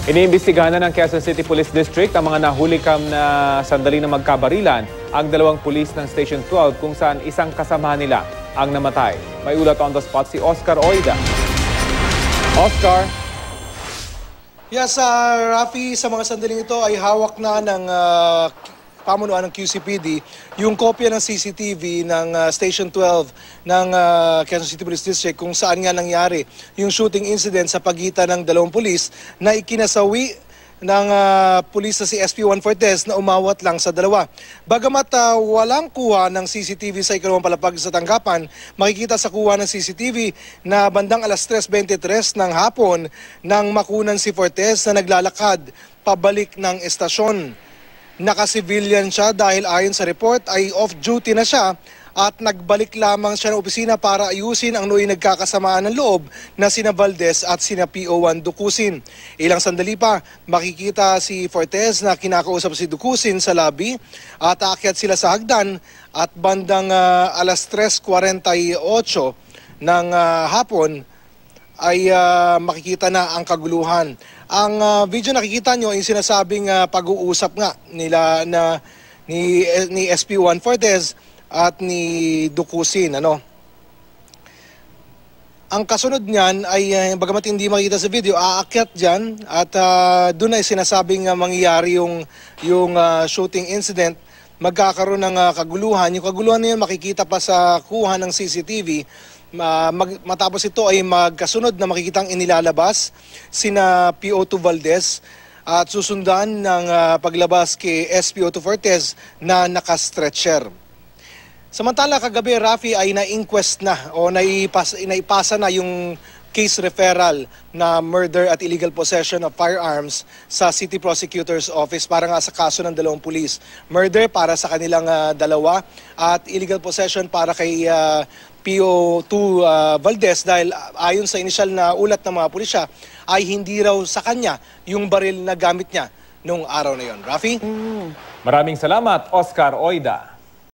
Iniimbestigahan na ng Quezon City Police District ang mga nahulikam na sandali na magkabarilan ang dalawang pulis ng Station 12 kung saan isang kasama nila ang namatay. May ulat on the spot si Oscar Oida. Oscar. Yes, Rafi, sa mga sandaling ito ay hawak na ng pamunuan ng QCPD yung kopya ng CCTV ng Station 12 ng Quezon City Police District kung saan nga nangyari yung shooting incident sa pagitan ng dalawang pulis na ikinasawi ng pulis na si SP1 Fortes na umawat lang sa dalawa. Bagamat walang kuha ng CCTV sa ikalawang palapag sa tanggapan, makikita sa kuha ng CCTV na bandang alas 3:23 ng hapon nang makunan si Fortes na naglalakad pabalik ng estasyon. Naka-civilian siya dahil ayon sa report ay off-duty na siya at nagbalik lamang siya ng opisina para ayusin ang nooy nagkakasamaan ng loob na sina Valdez at sina PO1 Ducusin. Ilang sandali pa, makikita si Fortes na kinakausap si Ducusin sa lobby at aakyat sila sa hagdan at bandang alas 3:48 ng hapon ay makikita na ang kaguluhan. Ang video nakikita nyo ay sinasabing pag-uusap nga nila ni SP1 Fortes at ni Ducusin. Ang kasunod niyan ay bagamat hindi makita sa video, aakyat dyan at doon ay sinasabing mangyayari yung shooting incident. Magkakaroon ng kaguluhan. Yung kaguluhan na yun makikita pa sa kuha ng CCTV. Matapos ito ay magkasunod na makikitang inilalabas sina PO2 Valdez at susundan ng paglabas kay SPO2 Fortes na naka-stretcher. Samantala kagabi, Rafi, ay na-inquest na o naipasa na yung case referral na murder at illegal possession of firearms sa City Prosecutor's Office para nga sa kaso ng dalawang pulis. Murder para sa kanilang dalawa at illegal possession para kay PO2 Valdez dahil ayon sa inisyal na ulat ng mga pulisya ay hindi raw sa kanya yung baril na gamit niya nung araw na yon. Rafi? Maraming salamat, Oscar Oida.